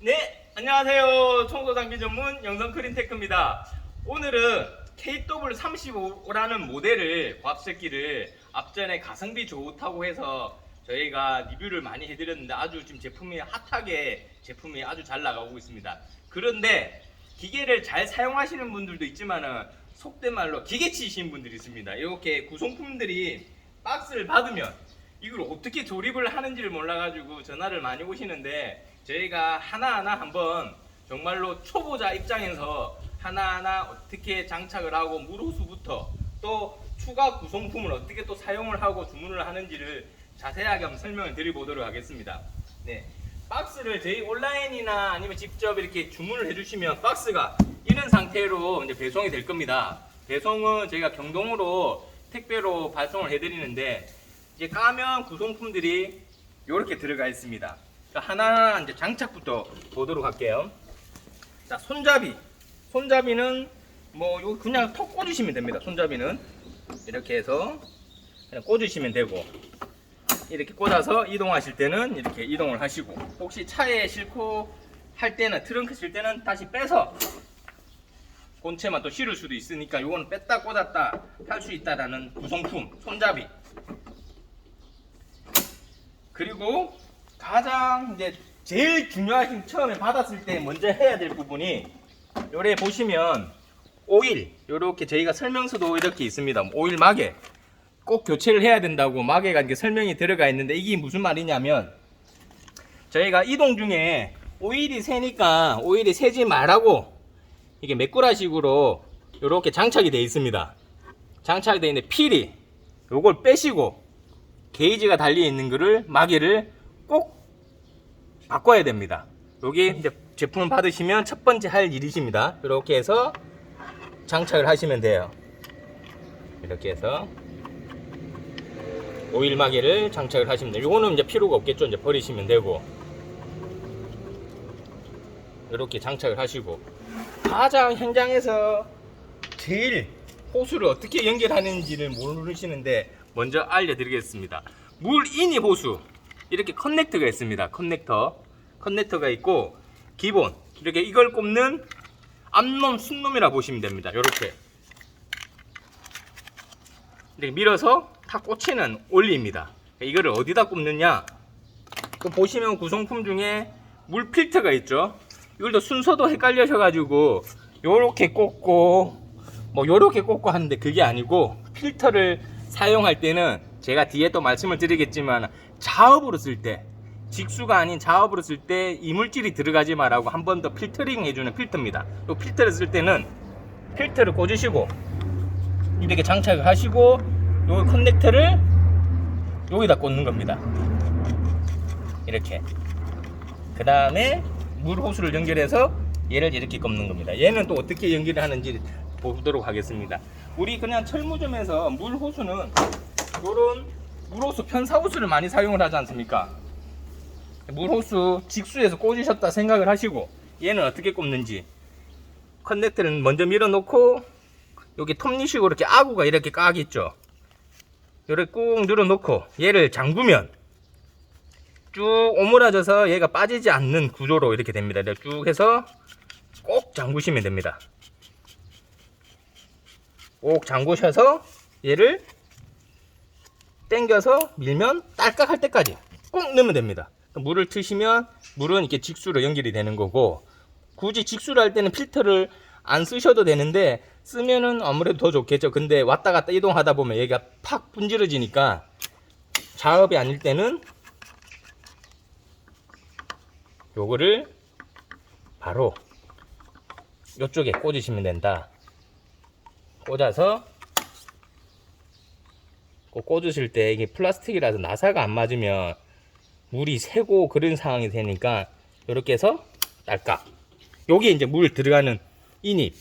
네, 안녕하세요. 청소 장비 전문 영성 크린테크입니다. 오늘은 KW35라는 모델을 과압세기를 앞전에 가성비 좋다고 해서 저희가 리뷰를 많이 해드렸는데 아주 지금 제품이 핫하게 제품이 아주 잘 나가고 있습니다. 그런데 기계를 잘 사용하시는 분들도 있지만은 속된 말로 기계치이신 분들이 있습니다. 이렇게 구성품들이 박스를 받으면 이걸 어떻게 조립을 하는지를 몰라가지고 전화를 많이 오시는데 저희가 하나하나 한번 정말로 초보자 입장에서 하나하나 어떻게 장착을 하고 물호수부터 또 추가 구성품을 어떻게 또 사용을 하고 주문을 하는지를 자세하게 한번 설명을 드려보도록 하겠습니다. 네, 박스를 저희 온라인이나 아니면 직접 이렇게 주문을 해주시면 박스가 이런 상태로 이제 배송이 될 겁니다. 배송은 저희가 경동으로 택배로 발송을 해드리는데 이제 까면 구성품들이 이렇게 들어가 있습니다. 하나 이제 장착부터 보도록 할게요. 자, 손잡이는 뭐 요 그냥 턱 꽂으시면 됩니다. 손잡이는 이렇게 해서 그냥 꽂으시면 되고, 이렇게 꽂아서 이동하실 때는 이렇게 이동을 하시고, 혹시 차에 싣고 할 때는 트렁크 실 때는 다시 빼서 본체만 또 실을 수도 있으니까 요거는 뺐다 꽂았다 할 수 있다라는 구성품 손잡이. 그리고 가장 이제 제일 중요하신 처음에 받았을 때 먼저 해야 될 부분이 요래 보시면 오일, 요렇게 저희가 설명서도 이렇게 있습니다. 오일 마개 꼭 교체를 해야 된다고 마개가 이렇게 설명이 들어가 있는데, 이게 무슨 말이냐면 저희가 이동 중에 오일이 새니까 오일이 새지 말라고 이게 메꾸라식으로 요렇게 장착이 되어 있습니다. 장착이 되어 있는데 필히 요걸 빼시고 게이지가 달려 있는 거를 마개를 꼭 바꿔야 됩니다. 여기 이제 제품을 받으시면 첫 번째 할 일이십니다. 이렇게 해서 장착을 하시면 돼요. 이렇게 해서 오일 마개를 장착을 하시면 돼요. 이거는 이제 필요가 없겠죠. 이제 버리시면 되고, 이렇게 장착을 하시고, 가장 현장에서 제일 호수를 어떻게 연결하는지를 모르시는데 먼저 알려드리겠습니다. 물 인입 호수, 이렇게 커넥터가 있습니다. 커넥터가 있고, 기본 이렇게 이걸 꼽는 앞놈 순놈이라 보시면 됩니다. 이렇게 밀어서 탁 꽂히는 원리입니다. 이거를 어디다 꼽느냐, 또 보시면 구성품 중에 물 필터가 있죠. 이걸도 순서도 헷갈려셔가지고 요렇게 꽂고 뭐 요렇게 꽂고 하는데 그게 아니고, 필터를 사용할 때는 제가 뒤에 또 말씀을 드리겠지만 자업으로 쓸 때, 직수가 아닌 자업으로 쓸 때 이물질이 들어가지 말라고 한 번 더 필터링 해주는 필터입니다. 요 필터를 쓸 때는 필터를 꽂으시고 이렇게 장착을 하시고 요 커넥터를 여기다 꽂는 겁니다. 이렇게. 그 다음에 물 호수를 연결해서 얘를 이렇게 꼽는 겁니다. 얘는 또 어떻게 연결을 하는지 보도록 하겠습니다. 우리 그냥 철무점에서 물 호수는 요런 물호수, 편사호수를 많이 사용을 하지 않습니까? 물호수 직수에서 꽂으셨다 생각을 하시고, 얘는 어떻게 꼽는지, 커넥터를 먼저 밀어 놓고 여기 톱니식으로 이렇게 아구가 이렇게 까겠죠. 이렇게 꾹 눌러 놓고 얘를 잠그면 쭉 오므라져서 얘가 빠지지 않는 구조로 이렇게 됩니다. 쭉 해서 꼭 잠그시면 됩니다. 꼭 잠그셔서 얘를 당겨서 밀면 딸깍할 때까지 꼭 넣으면 됩니다. 물을 트시면 물은 이렇게 직수로 연결이 되는 거고, 굳이 직수를 할 때는 필터를 안 쓰셔도 되는데 쓰면은 아무래도 더 좋겠죠. 근데 왔다 갔다 이동하다 보면 얘가 팍 분질러지니까 자업이 아닐 때는 요거를 바로 요쪽에 꽂으시면 된다. 꽂아서 꼭 꽂으실 때 이게 플라스틱이라서 나사가 안 맞으면 물이 새고 그런 상황이 되니까 이렇게 해서 딸깍. 요게 이제 물 들어가는 인입.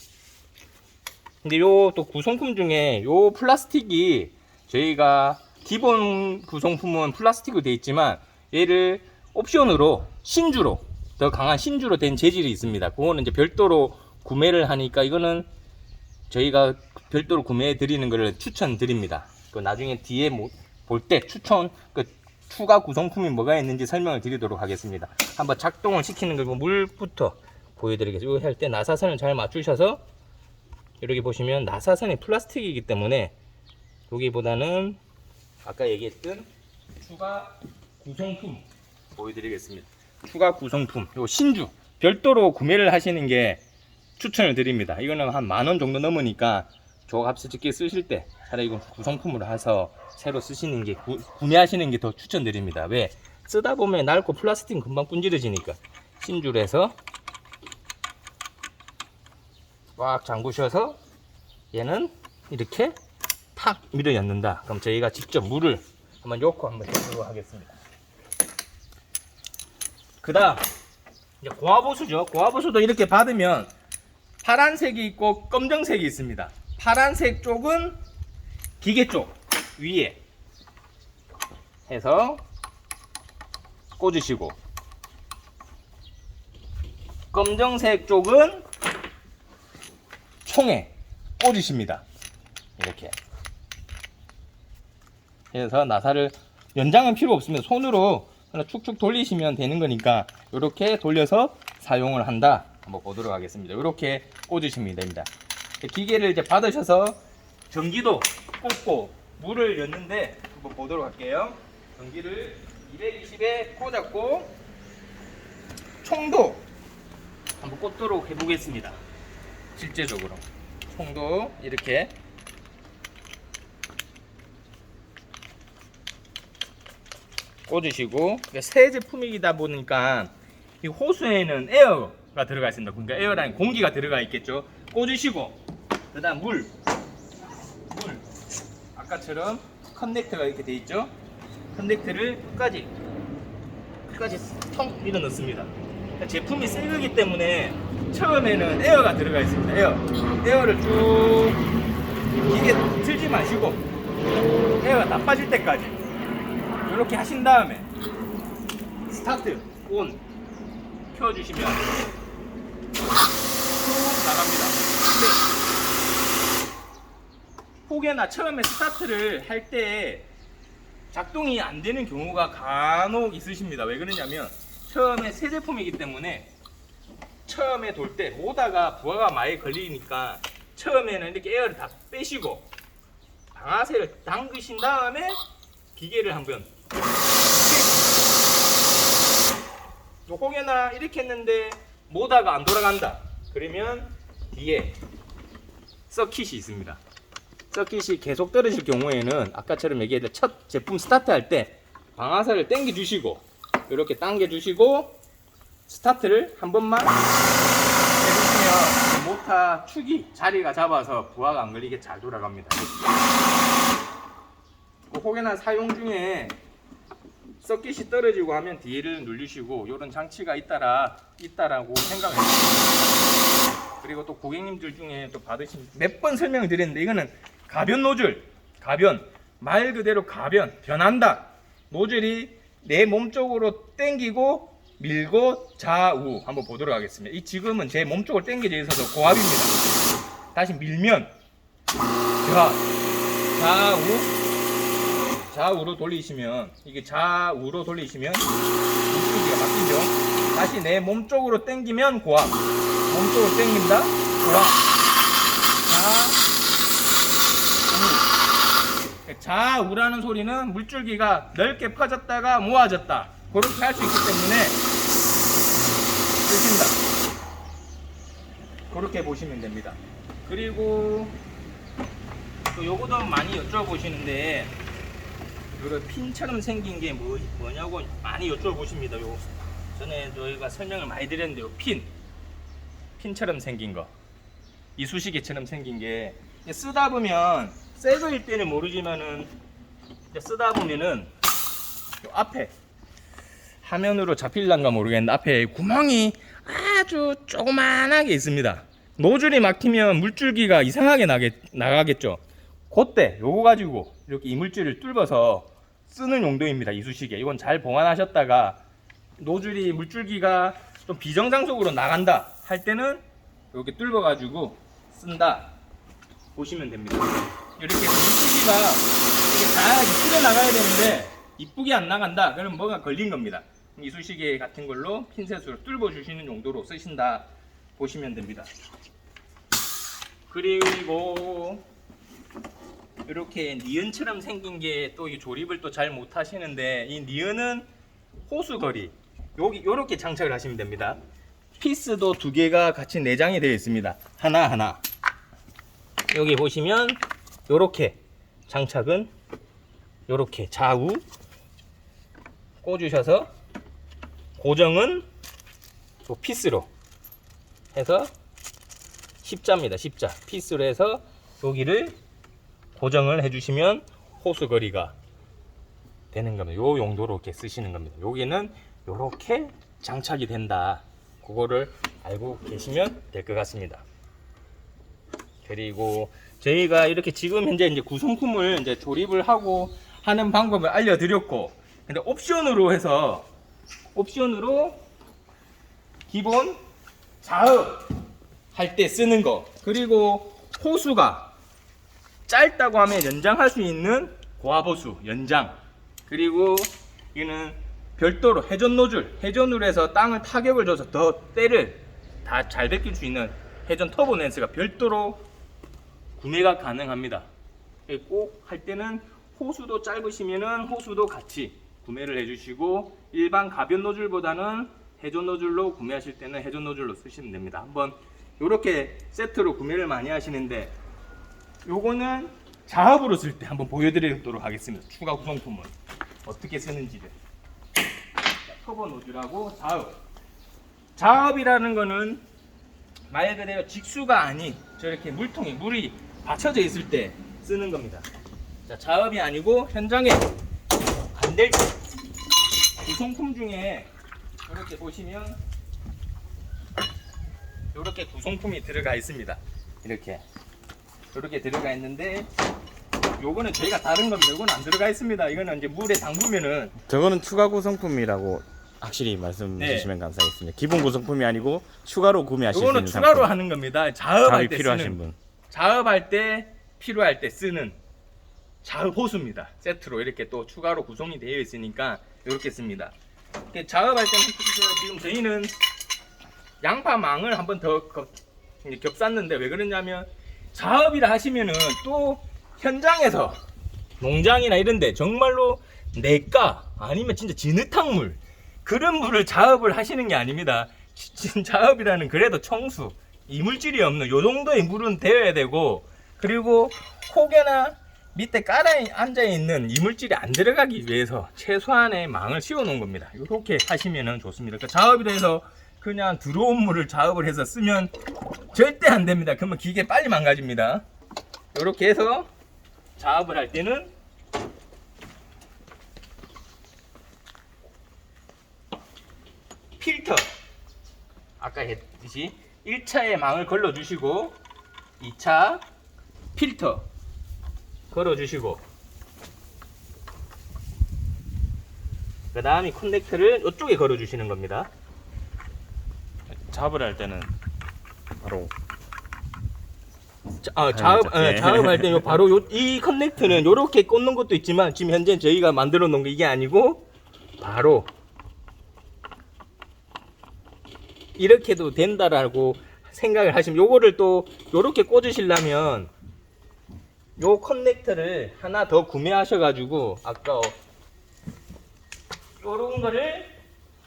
근데 요 또 구성품 중에 요 플라스틱이 저희가 기본 구성품은 플라스틱으로 되어 있지만 얘를 옵션으로 신주로, 더 강한 신주로 된 재질이 있습니다. 그거는 이제 별도로 구매를 하니까 이거는 저희가 별도로 구매해 드리는 것을 추천드립니다. 그 나중에 뒤에 볼 때 추천, 그 추가 구성품이 뭐가 있는지 설명을 드리도록 하겠습니다. 한번 작동을 시키는 거 물부터 보여드리겠습니다. 이거 할 때 나사선을 잘 맞추셔서 이렇게 보시면 나사선이 플라스틱이기 때문에 여기보다는 아까 얘기했던 추가 구성품 보여드리겠습니다. 추가 구성품, 요 신주 별도로 구매를 하시는 게 추천을 드립니다. 이거는 한 10,000원 정도 넘으니까 조각합수집기 쓰실 때 차라리 이건 구성품으로 해서 새로 쓰시는 게 구매하시는 게 더 추천드립니다. 왜? 쓰다 보면 낡고 플라스틱은 금방 분질러지니까 신주로 해서 꽉 잠그셔서 얘는 이렇게 탁 밀어 넣는다. 그럼 저희가 직접 물을 한번 넣고 한번 해보도록 하겠습니다. 그 다음 이제 고화보수죠. 고화보수도 이렇게 받으면 파란색이 있고 검정색이 있습니다. 파란색 쪽은 기계 쪽 위에 해서 꽂으시고, 검정색 쪽은 총에 꽂으십니다. 이렇게 해서 나사를 연장은 필요 없습니다. 손으로 하나 축축 돌리시면 되는 거니까 이렇게 돌려서 사용을 한다. 한번 보도록 하겠습니다. 이렇게 꽂으시면 됩니다. 기계를 이제 받으셔서 전기도 꽂고 물을 넣는데 한번 보도록 할게요. 전기를 220에 꽂았고 총도 한번 꽂도록 해보겠습니다. 실제적으로 총도 이렇게 꽂으시고, 새 제품이다 보니까 이 호수에는 에어가 들어가 있습니다. 그러니까 에어라는 공기가 들어가 있겠죠. 꽂으시고 그 다음 물 아까처럼 커넥터가 이렇게 돼 있죠. 커넥터를 끝까지 통 밀어 넣습니다. 그러니까 제품이 새 거기 때문에 처음에는 에어가 들어가 있습니다. 에어를 쭉 기계 틀지 마시고 에어가 다 빠질 때까지 이렇게 하신 다음에 스타트 온 켜주시면 쭉 나갑니다. 혹여나 처음에 스타트를 할 때 작동이 안 되는 경우가 간혹 있으십니다. 왜 그러냐면 처음에 새 제품이기 때문에 처음에 돌 때 모다가 부하가 많이 걸리니까 처음에는 이렇게 에어를 다 빼시고 방아쇠를 당기신 다음에 기계를 한번 혹여나 이렇게 했는데 모다가 안 돌아간다 그러면 뒤에 서킷이 있습니다. 서킷이 계속 떨어질 경우에는 아까처럼 얘기했던 첫 제품 스타트 할 때 방아쇠를 당겨 주시고 이렇게 당겨 주시고 스타트를 한 번만 해주시면 모터 축이 자리가 잡아서 부하가 안 걸리게 잘 돌아갑니다. 혹여나 사용 중에 서킷이 떨어지고 하면 뒤를 누르시고 이런 장치가 있다라고 생각을 해주세요. 그리고 또 고객님들 중에 또 받으신 몇 번 설명을 드렸는데 이거는 가변 노즐, 말 그대로 변한다. 노즐이 내 몸 쪽으로 당기고 밀고 좌우 한번 보도록 하겠습니다. 이 지금은 제 몸 쪽으로 당겨져 있어서 고압입니다. 다시 밀면 좌우로 돌리시면 물줄기가 바뀌죠. 다시 내 몸 쪽으로 당기면 고압, 몸 쪽으로 당긴다 고압, 좌우라는 소리는 물줄기가 넓게 퍼졌다가 모아졌다 그렇게 할 수 있기 때문에 쓰신다. 그렇게 보시면 됩니다. 그리고 또 요거도 많이 여쭤보시는데 이거 핀처럼 생긴 게 뭐냐고 많이 여쭤보십니다. 요 전에 저희가 설명을 많이 드렸는데 요 핀처럼 생긴 거, 이쑤시개처럼 생긴 게 쓰다 보면 새 거일 때는 모르지만은 쓰다 보면은 요 앞에 화면으로 잡힐란가 모르겠는데 앞에 구멍이 아주 조그만하게 있습니다. 노즐이 막히면 물줄기가 이상하게 나가겠죠. 그때 요거 가지고 이렇게 이물질을 뚫어서 쓰는 용도입니다. 이쑤시개. 이건 잘 보관하셨다가 노즐이 물줄기가 좀 비정상적으로 나간다 할 때는 이렇게 뚫어 가지고 쓴다 보시면 됩니다. 이렇게 해서 물줄기가 이렇게 잘 풀려 나가야 되는데 이쁘게 안 나간다. 그럼 뭐가 걸린 겁니다. 이쑤시개 같은 걸로 핀셋으로 뚫어 주시는 용도로 쓰신다 보시면 됩니다. 그리고 이렇게 니은처럼 생긴 게 또 이 조립을 또 잘 못 하시는데, 이 니은은 호수거리 여기 요렇게 장착을 하시면 됩니다. 피스도 두 개가 같이 내장이 되어 있습니다. 하나하나. 여기 보시면 요렇게 장착은 요렇게 좌우 꽂으셔서 고정은 또 피스로 해서 십자입니다. 십자 피스로 해서 여기를 고정을 해주시면 호수거리가 되는 겁니다. 요 용도로 이렇게 쓰시는 겁니다. 여기는 요렇게 장착이 된다. 그거를 알고 계시면 될 것 같습니다. 그리고 저희가 이렇게 지금 현재 이제 구성품을 이제 조립을 하고 하는 방법을 알려드렸고, 근데 옵션으로 해서 기본 자업 할 때 쓰는 거, 그리고 호수가 짧다고 하면 연장할 수 있는 고압호수 연장, 그리고 이거는 별도로 회전 노즐로 해서 땅을 타격을 줘서 더 때를 다 잘 베낄 수 있는 회전 터보 렌스가 별도로 구매가 가능합니다. 꼭 할 때는 호수도 짧으시면은 호수도 같이 구매를 해주시고, 일반 가변 노즐보다는 회전 노즐로 구매하실 때는 회전 노즐로 쓰시면 됩니다. 한번 이렇게 세트로 구매를 많이 하시는데, 요거는 자업으로 쓸 때 한번 보여드리도록 하겠습니다. 추가 구성품을 어떻게 쓰는지를. 터보 노즐하고 자업이라는 거는 말 그대로 직수가 아닌 저렇게 물통에 물이 받쳐져 있을 때 쓰는 겁니다. 자, 자업이 아니고 현장에 안 될 때 구성품 중에 이렇게 보시면 이렇게 구성품이 들어가 있습니다. 이렇게 들어가 있는데, 요거는 저희가 다른 겁니다. 요거는 안 들어가 있습니다. 이거는 이제 물에 담그면은, 저거는 추가 구성품이라고 확실히 말씀 주시면 감사하겠습니다. 기본 구성품이 아니고 추가로 구매하실 수 있는 요거는 추가로 상품. 하는 겁니다. 자업할 때 필요하신 쓰는, 분. 자업할 때 필요할 때 쓰는 자업 호수입니다. 세트로 이렇게 또 추가로 구성이 되어 있으니까 이렇게 씁니다. 자업할 때는 지금 저희는 양파망을 한번 더 겹쌌는데, 왜 그러냐면 자업이라 하시면은 또 현장에서 농장이나 이런데 정말로 내과 아니면 진짜 진흙탕 물, 그런 물을 자업을 하시는 게 아닙니다. 자업이라는 그래도 청수, 이물질이 없는 요 정도의 물은 되어야 되고, 그리고 혹여나 밑에 깔아 앉아 있는 이물질이 안 들어가기 위해서 최소한의 망을 씌워 놓은 겁니다. 이렇게 하시면 좋습니다. 그러니까 자업이라 해서 그냥 들어온 물을 자업을 해서 쓰면 절대 안 됩니다. 그러면 기계 빨리 망가집니다. 이렇게 해서 자업을 할 때는 필터, 아까 했듯이 1차에 망을 걸러 주시고 2차 필터 걸어 주시고, 그 다음에 커넥터를 이쪽에 걸어 주시는 겁니다. 작업을 할 때는 바로 작업할 때 바로 이 커넥터는 이렇게 꽂는 것도 있지만, 지금 현재 저희가 만들어 놓은 게 이게 아니고 바로 이렇게도 된다라고 생각을 하시면, 요거를 또 이렇게 꽂으시려면 요 커넥터를 하나 더 구매하셔가지고, 아까 요런 거를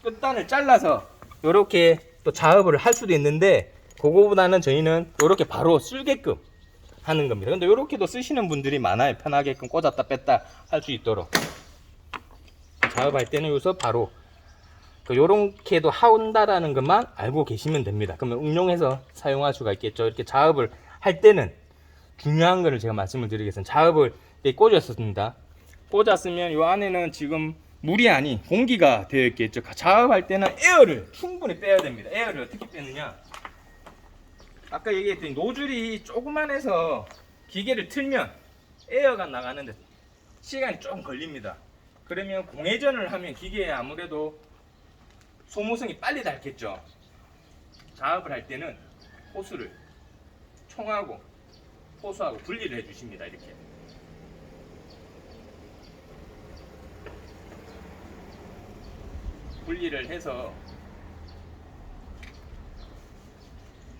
끝단을 잘라서 요렇게 또 작업을 할 수도 있는데, 그거보다는 저희는 요렇게 바로 쓸게끔 하는 겁니다. 근데 요렇게도 쓰시는 분들이 많아요. 편하게끔 꽂았다 뺐다 할 수 있도록. 작업할 때는 여기서 바로 요렇게도 하온다라는 것만 알고 계시면 됩니다. 그러면 응용해서 사용할 수가 있겠죠. 이렇게 작업을 할 때는 중요한 거를 제가 말씀을 드리겠습니다. 작업을 꽂았습니다. 꽂았으면 요 안에는 지금 물이 아닌 공기가 되어 있겠죠. 작업할 때는 에어를 충분히 빼야 됩니다. 에어를 어떻게 빼느냐, 아까 얘기했더니 노즐이 조그만해서 기계를 틀면 에어가 나가는데 시간이 조금 걸립니다. 그러면 공회전을 하면 기계에 아무래도 소모성이 빨리 닳겠죠. 작업을 할 때는 호수를 총하고 호수하고 분리를 해주십니다. 이렇게 분리를 해서,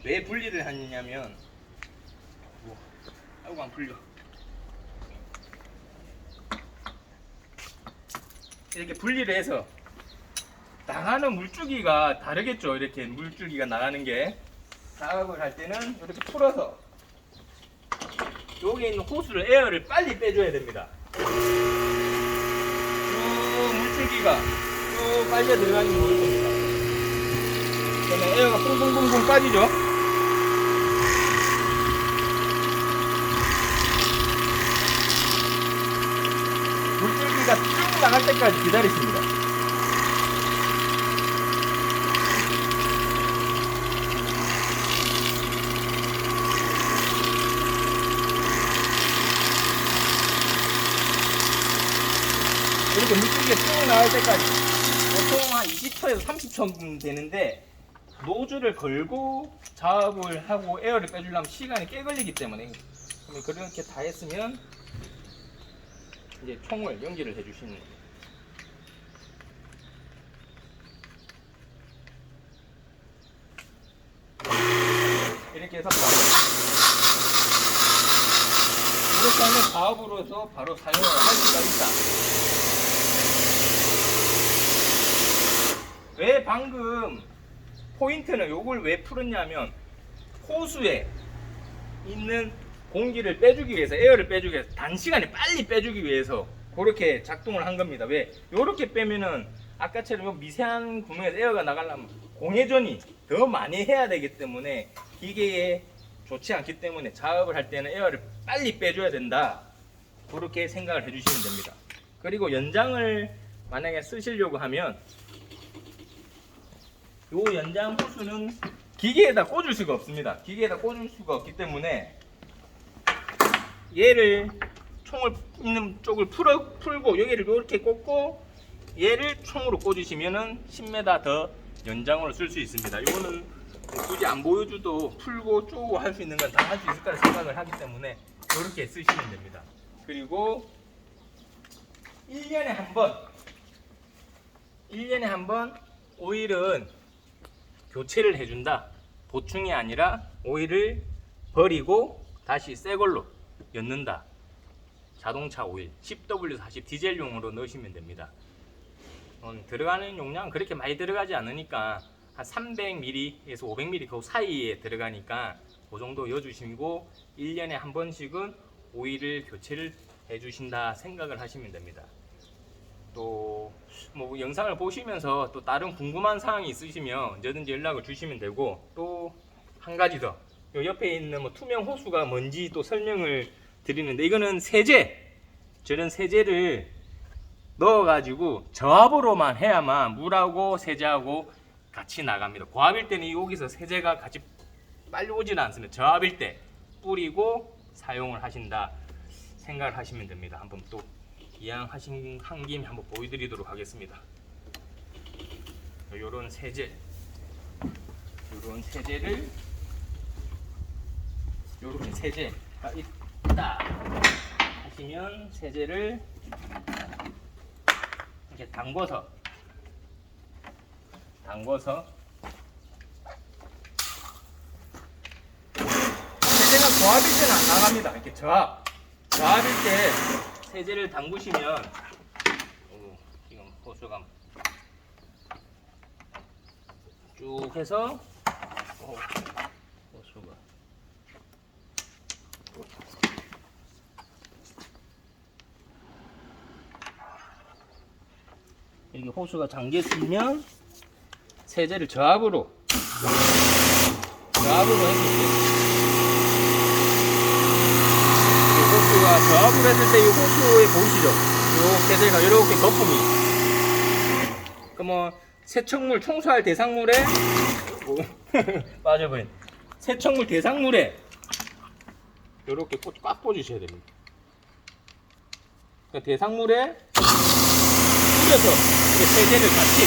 왜 분리를 하느냐면, 아이고 안 풀려. 이렇게 분리를 해서 나가는 물줄기가 다르겠죠. 이렇게 물줄기가 나가는 게, 작업을 할 때는 이렇게 풀어서 여기 있는 호스를, 에어를 빨리 빼줘야 됩니다. 물줄기가 쭉 빨려 들어가는 게 좋을 겁니다. 그러면 에어가 뿡뿡뿡뿡 빠지죠. 물줄기가 쭉 나갈 때까지 기다리십니다. 이렇게 물줄기가 쭉 나갈 때까지 보통 한 20초에서 30초 되는데, 노즐을 걸고 작업을 하고 에어를 빼주려면 시간이 꽤 걸리기 때문에, 그렇게 다 했으면 이제 총을 연기를 해주시는 거예요. 이렇게 해서 이렇게 하면 작업으로서 바로 사용을 할 수가 있다. 왜 방금 포인트는 요걸 왜 풀었냐면, 호수에 있는 공기를 빼주기 위해서, 에어를 빼주기 위해서, 단시간에 빨리 빼주기 위해서 그렇게 작동을 한 겁니다. 왜? 요렇게 빼면은 아까처럼 요 미세한 구멍에서 에어가 나가려면 공회전이 더 많이 해야 되기 때문에 기계에 좋지 않기 때문에, 작업을 할 때는 에어를 빨리 빼줘야 된다. 그렇게 생각을 해주시면 됩니다. 그리고 연장을 만약에 쓰시려고 하면, 요 연장 호수는 기계에다 꽂을 수가 없습니다. 기계에다 꽂을 수가 없기 때문에 얘를, 총을 있는 쪽을 풀고 여기를 이렇게 꽂고 얘를 총으로 꽂으시면은 10m 더 연장으로 쓸 수 있습니다. 이거는 굳이 안 보여줘도 풀고 쪼고 할 수 있는 건 다 할 수 있을 거라 생각을 하기 때문에 이렇게 쓰시면 됩니다. 그리고 1년에 한 번 오일은 교체를 해준다. 보충이 아니라 오일을 버리고 다시 새 걸로 엮는다. 자동차 오일 10W40 디젤용으로 넣으시면 됩니다. 들어가는 용량은 그렇게 많이 들어가지 않으니까 한 300ml에서 500ml 그 사이에 들어가니까 그 정도 넣어주시고 1년에 한 번씩은 오일을 교체를 해주신다 생각을 하시면 됩니다. 또 뭐 영상을 보시면서 또 다른 궁금한 사항이 있으시면 언제든지 연락을 주시면 되고, 또 한 가지 더, 요 옆에 있는 뭐 투명 호수가 뭔지 또 설명을 드리는데, 이거는 세제, 저런 세제를 넣어가지고 저압으로만 해야만 물하고 세제하고 같이 나갑니다. 고압일 때는 여기서 세제가 같이 빨리 오지는 않습니다. 저압일 때 뿌리고 사용을 하신다 생각을 하시면 됩니다. 한번 또 이왕 한 김에 한번 보여드리도록 하겠습니다. 요런 세제를 요렇게 세제가 있다 하시면 세제를 이렇게 담궈서 세제가 고압일 때는 안 나갑니다. 이렇게 저압일 때 세제를 담그시면, 지금 호수가 쭉 해서 호수가 이렇게 호수가 잠겼으면 세제를 저압으로 해주세요. 호수가 저압을 했을 때 이 호수에 보이시죠? 이 세제가 이렇게 거품이. 그러면 세척물 청소할 대상물에 빠져버린 세척물 대상물에 이렇게 꽉 꽂으셔야 됩니다. 그러니까 대상물에 뿌려서 세제를 같이.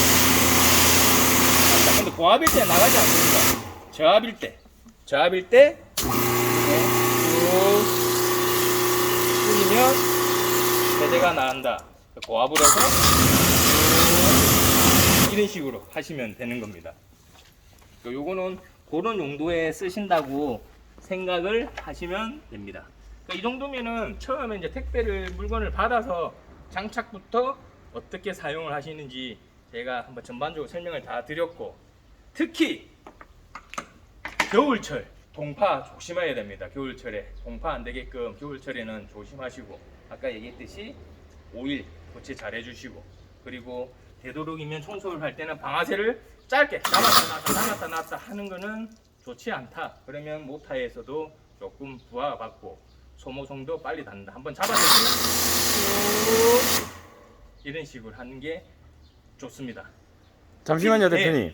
근데 고압일 때 나가지 않습니다. 저압일 때 이렇게 뿌리면 세제가 나간다. 고압으로 해서 이런 식으로 하시면 되는 겁니다. 요거는 그런 용도에 쓰신다고 생각을 하시면 됩니다. 이 정도면은 처음에 이제 택배를 물건을 받아서 장착부터 어떻게 사용을 하시는지 제가 한번 전반적으로 설명을 다 드렸고, 특히 겨울철 동파 조심해야 됩니다. 겨울철에 동파 안 되게끔 겨울철에는 조심하시고, 아까 얘기했듯이 오일 교체 잘 해주시고, 그리고 되도록이면 청소를 할 때는 방아쇠를 짧게 남았다 놨다 하는 거는 좋지 않다. 그러면 모터에서도 조금 부하가 받고 소모성도 빨리 닿는다. 한번 잡아주시면 이런 식으로 하는 게 좋습니다. 잠시만요, 네. 대표님.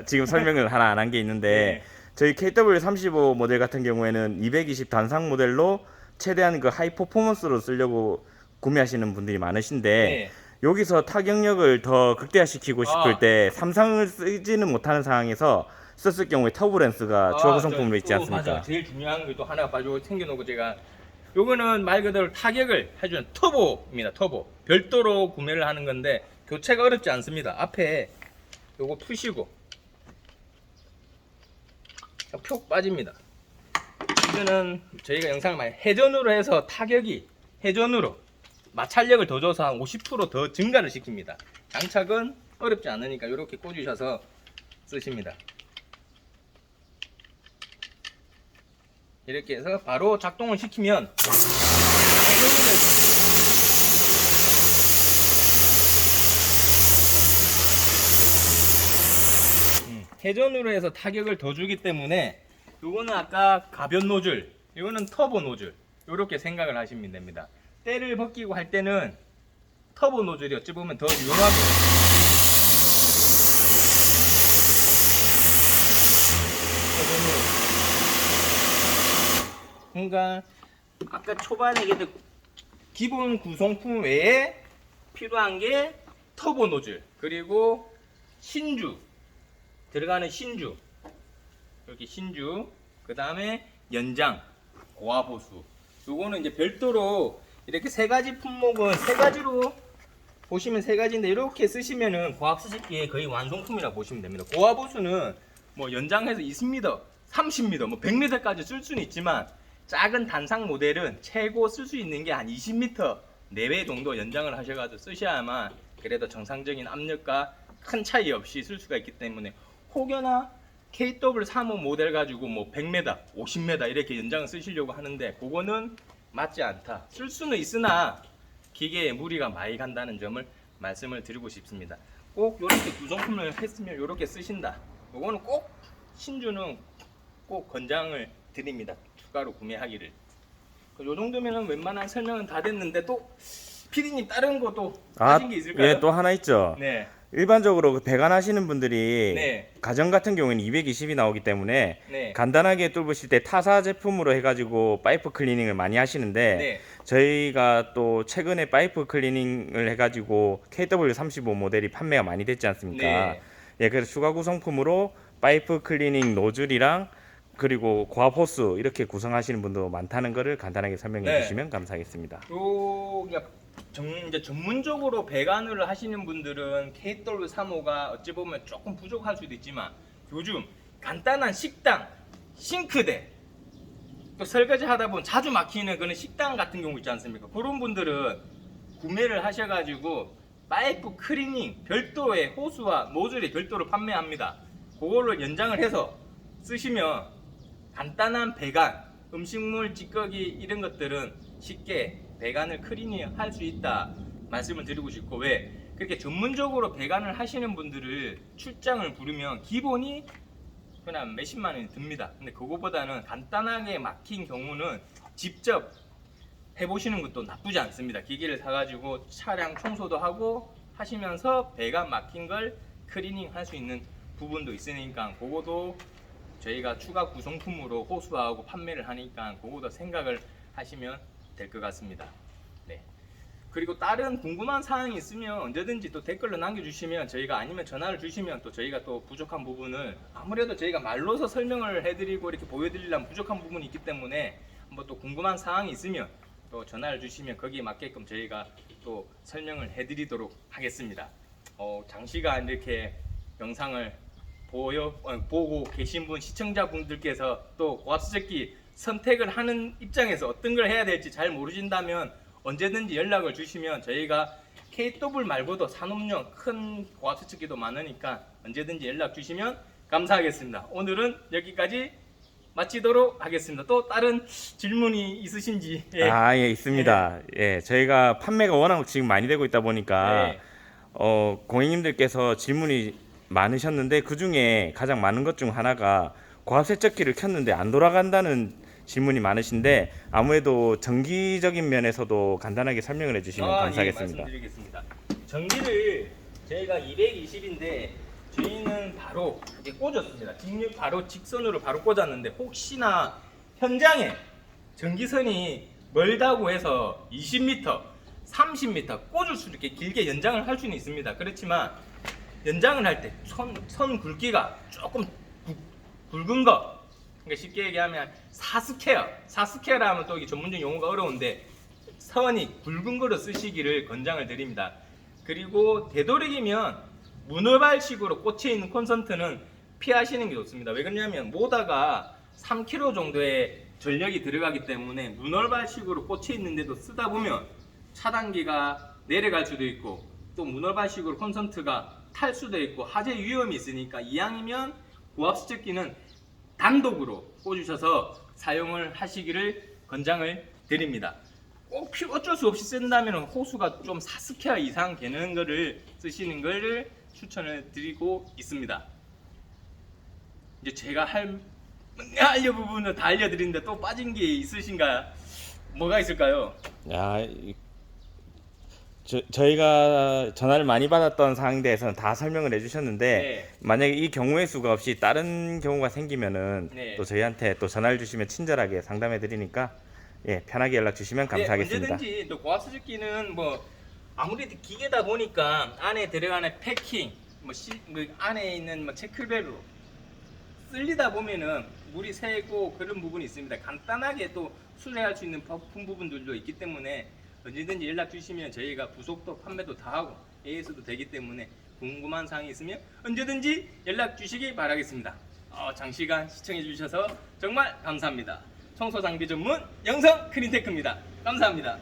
지금 설명을 하나 안 한 게 있는데, 네. 저희 KW35 모델 같은 경우에는 220 단상 모델로 최대한 그 하이 퍼포먼스로 쓰려고 구매하시는 분들이 많으신데, 네. 여기서 타격력을 더 극대화시키고 싶을 아. 때 삼성을 쓰지는 못하는 상황에서 썼을 경우에 터부렌스가 추가 구성품으로 있지 않습니까? 맞아. 제일 중요한 게 또 하나 빠지고 챙겨놓고 제가, 요거는 말 그대로 타격을 해주는 터보입니다. 터보. 별도로 구매를 하는 건데 교체가 어렵지 않습니다. 앞에 요거 푸시고 푹 빠집니다. 이거는 저희가 영상을 많이 회전으로 해서 타격이 회전으로 마찰력을 더 줘서 한 50% 더 증가를 시킵니다. 장착은 어렵지 않으니까 이렇게 꽂으셔서 쓰십니다. 이렇게 해서 바로 작동을 시키면 회전으로 해서 타격을 더 주기 때문에, 요거는 아까 가변 노즐, 요거는 터보 노즐, 요렇게 생각을 하시면 됩니다. 때를 벗기고 할 때는 터보 노즐이 어찌 보면 더 유용합니다. 그러니까 아까 초반에 얘기했던 기본 구성품 외에 필요한 게 터보 노즐, 그리고 신주, 들어가는 신주, 이렇게 신주, 그 다음에 연장, 고압호수. 요거는 이제 별도로 이렇게 세 가지 품목은 세 가지로 보시면 세 가지인데, 이렇게 쓰시면은 고압 쓰시기에 거의 완성품이라고 보시면 됩니다. 고압호수는 뭐 연장해서 20m, 30m, 뭐 100m까지 쓸 수는 있지만, 작은 단상 모델은 최고 쓸 수 있는 게 한 20m 내외 정도 연장을 하셔가지고 쓰셔야만 그래도 정상적인 압력과 큰 차이 없이 쓸 수가 있기 때문에, 혹여나 KW35 모델 가지고 뭐 100m, 50m 이렇게 연장을 쓰시려고 하는데 그거는 맞지 않다. 쓸 수는 있으나 기계에 무리가 많이 간다는 점을 말씀을 드리고 싶습니다. 꼭 이렇게 구성품을 했으면 이렇게 쓰신다. 이거는 꼭 신주는 꼭 권장을 드립니다. 추가로 구매하기를. 요 정도면은 웬만한 설명은 다 됐는데, 또 PD님 다른 것도 하신 게 있을까요? 예, 또 하나 있죠. 네. 일반적으로 그 배관하시는 분들이 네. 가정 같은 경우에는 220이 나오기 때문에 네. 간단하게 뚫으실 때 타사 제품으로 해가지고 파이프 클리닝을 많이 하시는데, 네. 저희가 또 최근에 파이프 클리닝을 해가지고 KW35 모델이 판매가 많이 됐지 않습니까? 네. 예, 그래서 추가 구성품으로 파이프 클리닝 노즐이랑 그리고 고압 호스 이렇게 구성하시는 분도 많다는 것을 간단하게 설명해 네. 주시면 감사하겠습니다. 그러니까 이제 전문적으로 배관을 하시는 분들은 KW35가 어찌 보면 조금 부족할 수도 있지만, 요즘 간단한 식당, 싱크대, 또 설거지 하다 보면 자주 막히는 그런 식당 같은 경우 있지 않습니까? 그런 분들은 구매를 하셔가지고 파이프 클리닝 별도의 호수와 노즐이 별도로 판매합니다. 그걸로 연장을 해서 쓰시면 간단한 배관, 음식물 찌꺼기 이런 것들은 쉽게 배관을 클리닝 할 수 있다 말씀을 드리고 싶고, 왜 그렇게 전문적으로 배관을 하시는 분들을 출장을 부르면 기본이 그냥 몇십만 원이 듭니다. 근데 그거보다는 간단하게 막힌 경우는 직접 해보시는 것도 나쁘지 않습니다. 기계를 사가지고 차량 청소도 하고 하시면서 배관 막힌 걸 클리닝 할 수 있는 부분도 있으니까, 그거도 저희가 추가 구성품으로 호수하고 판매를 하니까 그거도 생각을 하시면 될 것 같습니다. 네. 그리고 다른 궁금한 사항이 있으면 언제든지 또 댓글로 남겨주시면, 저희가 아니면 전화를 주시면 또 저희가 또 부족한 부분을, 아무래도 저희가 말로서 설명을 해드리고 이렇게 보여드리려면 부족한 부분이 있기 때문에, 한번 또 궁금한 사항이 있으면 또 전화를 주시면 거기에 맞게끔 저희가 또 설명을 해드리도록 하겠습니다. 장시간 이렇게 영상을 보고 계신 분 시청자분들께서 또 고압수색기 선택을 하는 입장에서 어떤 걸 해야 될지 잘 모르신다면 언제든지 연락을 주시면 저희가 KW 말고도 산업용 큰 고압수색기도 많으니까 언제든지 연락 주시면 감사하겠습니다. 오늘은 여기까지 마치도록 하겠습니다. 또 다른 질문이 있으신지? 예. 예, 있습니다. 예, 저희가 판매가 워낙 지금 많이 되고 있다 보니까 네. 고객님들께서 질문이 많으셨는데 그 중에 가장 많은 것 중 하나가 고압세척기를 켰는데 안 돌아간다는 질문이 많으신데 아무래도 전기적인 면에서도 간단하게 설명을 해주시면 감사하겠습니다. 예, 말씀드리겠습니다. 전기를 저희가 220인데 저희는 바로 이렇게 꽂았습니다. 바로 직선으로 바로 꽂았는데 혹시나 현장에 전기선이 멀다고 해서 20m, 30m 꽂을 수 이렇게 길게 연장을 할 수는 있습니다. 그렇지만 연장을 할 때 선 굵기가 조금 굵은 거, 그러니까 쉽게 얘기하면 사스케어라 하면 또 이게 전문적 용어가 어려운데 선이 굵은 거로 쓰시기를 권장을 드립니다. 그리고 되도록이면 문어발식으로 꽂혀 있는 콘센트는 피하시는 게 좋습니다. 왜 그러냐면 모다가 3kg 정도의 전력이 들어가기 때문에 문어발식으로 꽂혀 있는데도 쓰다 보면 차단기가 내려갈 수도 있고 또 문어발식으로 콘센트가 탈 수도 있고 화재 위험이 있으니까 이왕이면 고압수척기는 단독으로 꽂으셔서 사용을 하시기를 권장을 드립니다. 꼭 어쩔 수 없이 쓴다면 호수가 좀 4스퀘어 이상 되는 거를 쓰시는 거를 추천을 드리고 있습니다. 이제 제가 알려 부분을 다 알려드리는데 또 빠진 게 있으신가요? 뭐가 있을까요? 저희가 전화를 많이 받았던 사항에 대해서는 다 설명을 해주셨는데 네. 만약에 이 경우의 수가 없이 다른 경우가 생기면은 네. 또 저희한테 또 전화를 주시면 친절하게 상담해 드리니까 예, 편하게 연락 주시면 감사하겠습니다. 언제든지 또 고압수증기는 뭐 아무래도 기계다 보니까 안에 들어가는 패킹, 뭐 안에 있는 뭐 체크벨로 쓸리다 보면은 물이 새고 그런 부분이 있습니다. 간단하게 또 수리할 수 있는 부품 부분들도 있기 때문에 언제든지 연락 주시면 저희가 부속도 판매도 다 하고 AS도 되기 때문에 궁금한 사항이 있으면 언제든지 연락 주시기 바라겠습니다. 장시간 시청해 주셔서 정말 감사합니다. 청소 장비 전문 영성 크린테크입니다. 감사합니다.